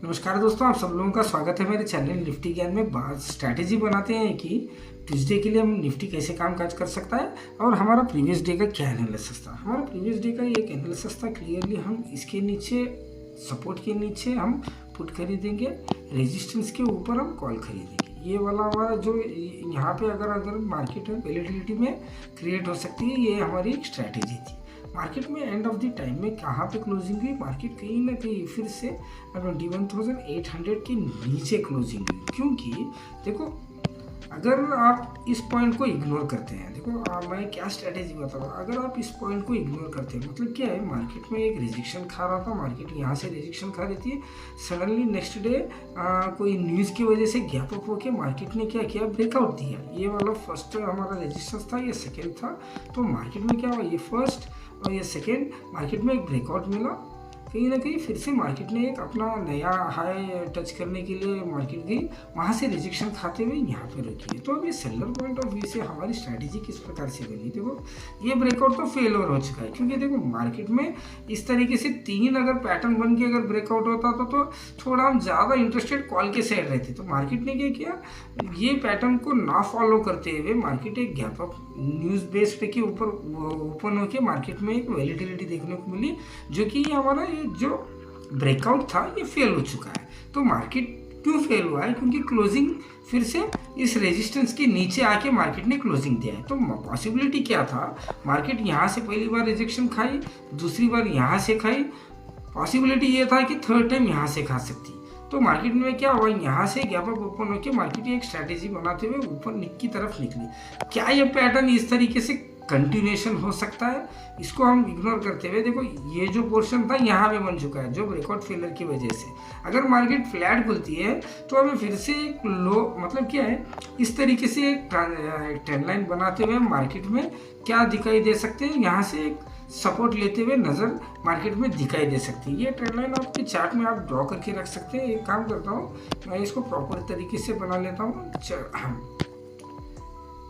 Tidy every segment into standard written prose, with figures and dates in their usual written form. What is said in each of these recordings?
नमस्कार दोस्तों, आप सब लोगों का स्वागत है मेरे चैनल निफ्टी ज्ञान में। बात स्ट्रैटेजी बनाते हैं कि ट्यूसडे के लिए हम निफ्टी कैसे काम काज कर सकता है और हमारा प्रीवियस डे का क्या एनालिसिस था। हमारा प्रीवियस डे का एक एनालिसिस था, क्लियरली हम इसके नीचे सपोर्ट के नीचे हम पुट खरीदेंगे, रेजिस्टेंस के ऊपर हम कॉल खरीदेंगे। ये वाला हमारा जो यहाँ पे अगर मार्केट वैलेटिलिटी में क्रिएट हो सकती है, ये हमारी एक स्ट्रैटेजी थी। मार्केट में एंड ऑफ द टाइम में कहाँ पे क्लोजिंग हुई, मार्केट कहीं ना कहीं फिर से 21,800 के नीचे क्लोजिंग हुई। क्योंकि देखो, अगर आप इस पॉइंट को इग्नोर करते हैं, देखो मैं क्या स्ट्रैटेजी बता रहा हूँ, अगर आप इस पॉइंट को इग्नोर करते हैं मतलब क्या है, मार्केट में एक रिजेक्शन खा रहा था, मार्केट यहाँ से रिजेक्शन खा रही थी, सडनली नेक्स्ट डे कोई न्यूज़ की वजह से गैप अप होके मार्केट ने क्या किया, ब्रेकआउट दिया। ये वाला फर्स्ट हमारा रेजिस्टेंस था, ये सेकेंड था। तो मार्केट में क्या हुआ, ये फर्स्ट और ये सेकेंड, मार्केट में एक ब्रेकआउट मिला। कहीं ना कहीं फिर से मार्केट ने एक अपना नया हाई टच करने के लिए मार्केट गई, वहाँ से रिजेक्शन खाते हुए यहाँ पे रुकी है। तो अब ये सेलर पॉइंट ऑफ व्यू से हमारी स्ट्रैटेजी किस प्रकार से बनी, देखो ये ब्रेकआउट तो फेलियर हो चुका है। क्योंकि देखो मार्केट में इस तरीके से 3 अगर पैटर्न बन के अगर ब्रेकआउट होता तो थोड़ा हम ज़्यादा इंटरेस्टेड कॉल के साइड रहते। तो मार्केट ने क्या किया, ये पैटर्न को ना फॉलो करते हुए मार्केट एक गैप अप न्यूज़ बेस्ड के ऊपर ओपन होकर मार्केट में एक वैलिडिटी देखने को मिली, जो कि हमारा जो ब्रेकआउट था ये फेल हो चुका है। तो मार्केट क्यों फेल हुआ है, क्योंकि क्लोजिंग फिर से इस रेजिस्टेंस के नीचे आके मार्केट ने क्लोजिंग दिया है। तो पॉसिबिलिटी क्या था, मार्केट यहाँ से पहली बार रिजेक्शन खाई, दूसरी बार यहाँ से खाई, पॉसिबिलिटी ये था कि थर्ड टाइम यहाँ से खा सकती। तो मार्केट में क्या हुआ, यहाँ से गैप अप ओपन होकर मार्केट एक स्ट्रैटेजी बनाते हुए ऊपर की तरफ निकली। क्या ये पैटर्न इस तरीके से कंटिन्यूएशन हो सकता है, इसको हम इग्नोर करते हुए देखो ये जो पोर्शन था यहाँ पे बन चुका है, जो ब्रेकआउट फेलियर की वजह से अगर मार्केट फ्लैट खुलती है तो हमें फिर से एक लो मतलब क्या है, इस तरीके से एक ट्रेंड लाइन बनाते हुए मार्केट में क्या दिखाई दे सकते हैं, यहाँ से एक सपोर्ट लेते हुए नज़र मार्केट में दिखाई दे सकती है। ये ट्रेंड लाइन आपके चार्ट में आप ड्रॉ करके रख सकते हैं। एक काम करता हूँ, मैं इसको प्रॉपर तरीके से बना लेता हूँ।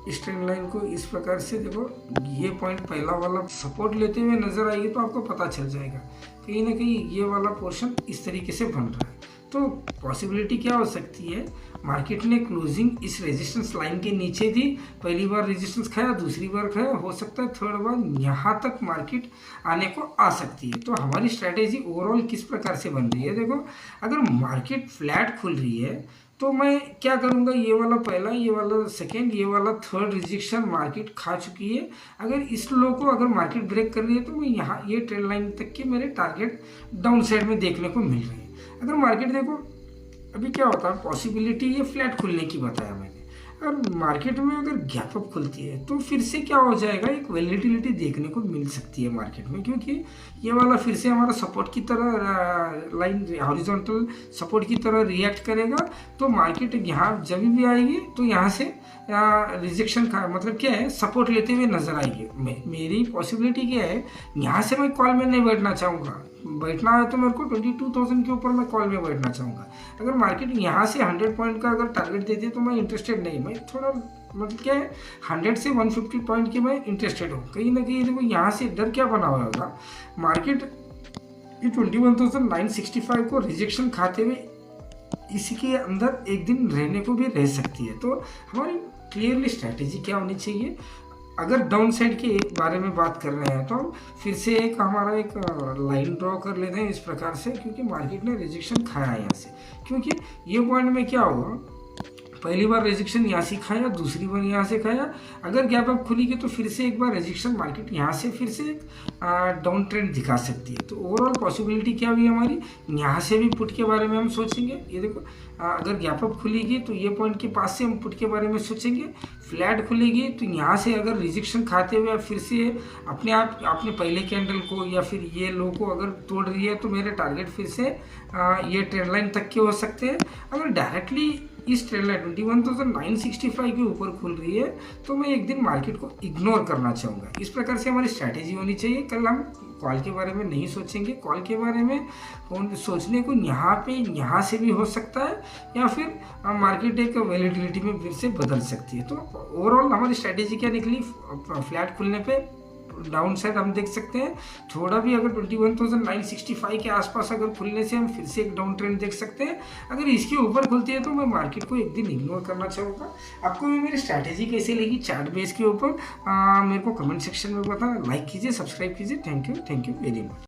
इस ट्रेंड लाइन को इस प्रकार से देखो, ये पॉइंट पहला वाला सपोर्ट लेते हुए नजर आएगी तो आपको पता चल जाएगा कहीं ना कहीं ये वाला पोर्शन इस तरीके से बन रहा है। तो पॉसिबिलिटी क्या हो सकती है, मार्केट ने क्लोजिंग इस रेजिस्टेंस लाइन के नीचे दी, पहली बार रेजिस्टेंस खाया, दूसरी बार खाया, हो सकता है थर्ड बार यहाँ तक मार्केट आने को आ सकती है। तो हमारी स्ट्रैटेजी ओवरऑल किस प्रकार से बन रही है, देखो अगर मार्केट फ्लैट खुल रही है तो मैं क्या करूंगा, ये वाला पहला, ये वाला सेकेंड, ये वाला थर्ड रिजेक्शन मार्केट खा चुकी है। अगर इस लो को अगर मार्केट ब्रेक कर रही है तो मैं यहाँ ये ट्रेंड लाइन तक के मेरे टारगेट डाउन साइड में देखने को मिल रहे हैं। अगर मार्केट देखो अभी क्या होता है, पॉसिबिलिटी ये फ्लैट खुलने की बताया मैंने। अगर मार्केट में अगर गैप अप खुलती है तो फिर से क्या हो जाएगा, एक वैलिडिटी देखने को मिल सकती है मार्केट में। क्योंकि ये वाला फिर से हमारा सपोर्ट की तरह लाइन हॉरिजॉन्टल सपोर्ट की तरह रिएक्ट करेगा। तो मार्केट यहाँ जब भी आएगी तो यहाँ से रिजेक्शन का मतलब क्या है, सपोर्ट लेते हुए नजर आएगी। मेरी पॉसिबिलिटी क्या है, यहाँ से मैं कॉल में नहीं बैठना चाहूँगा, बैठना है तो मेरे को 22,000 के ऊपर मैं कॉल में बैठना चाहूँगा। अगर मार्केट यहाँ से 100 पॉइंट का अगर टारगेट देती है तो मैं इंटरेस्टेड नहीं, मैं थोड़ा मतलब क्या है 100 से 150 पॉइंट की मैं इंटरेस्टेड हूँ। कहीं ना कहीं देखो यहाँ से डर क्या बना हुआ होगा, मार्केट ये 21,965 को रिजेक्शन खाते हुए इसी के अंदर एक दिन रहने को भी रह सकती है। तो हमारी क्लियरली स्ट्रैटेजी क्या होनी चाहिए, अगर डाउन साइड के बारे में बात कर रहे हैं तो हम फिर से एक हमारा एक लाइन ड्रॉ कर लेते हैं इस प्रकार से। क्योंकि मार्केट ने रिजेक्शन खाया है यहाँ से, क्योंकि ये पॉइंट में क्या होगा, पहली बार रिजेक्शन यहाँ से खाया, दूसरी बार यहाँ से खाया, अगर गैप अप खुलेगी तो फिर से एक बार रिजेक्शन मार्केट यहाँ से फिर से डाउन ट्रेंड दिखा सकती है। तो ओवरऑल पॉसिबिलिटी क्या हुई हमारी, यहाँ से भी पुट के बारे में हम सोचेंगे। ये देखो अगर गैप अप खुलेगी तो ये पॉइंट के पास से हम पुट के बारे में सोचेंगे, फ्लैट खुलेगी तो यहाँ से अगर रिजेक्शन खाते हुए फिर से अपने आप अपने पहले कैंडल को या फिर ये लो को अगर तोड़ रही है तो मेरे टारगेट फिर से ये ट्रेंड लाइन तक के हो सकते हैं। अगर डायरेक्टली इस ट्रेंड लाइन 21,965 के ऊपर खुल रही है तो मैं एक दिन मार्केट को इग्नोर करना चाहूँगा। इस प्रकार से हमारी स्ट्रैटेजी होनी चाहिए। कल हम कॉल के बारे में नहीं सोचेंगे, कॉल के बारे में सोचने को यहाँ से भी हो सकता है या फिर मार्केट एक वैलिडिटी में फिर से बदल सकती है। तो ओवरऑल हमारी स्ट्रैटेजी क्या निकली, फ्लैट खुलने पे डाउन साइड हम देख सकते हैं। थोड़ा भी अगर 21,965 के आसपास अगर खुलने से हम फिर से एक डाउन ट्रेंड देख सकते हैं। अगर इसके ऊपर खुलती है तो मैं मार्केट को एक दिन इग्नोर करना चाहूँगा। आपको भी मेरी स्ट्रैटेजी कैसी लगी चार्ट बेस के ऊपर मेरे को कमेंट सेक्शन में बताना। लाइक कीजिए, सब्सक्राइब कीजिए। Thank you very much.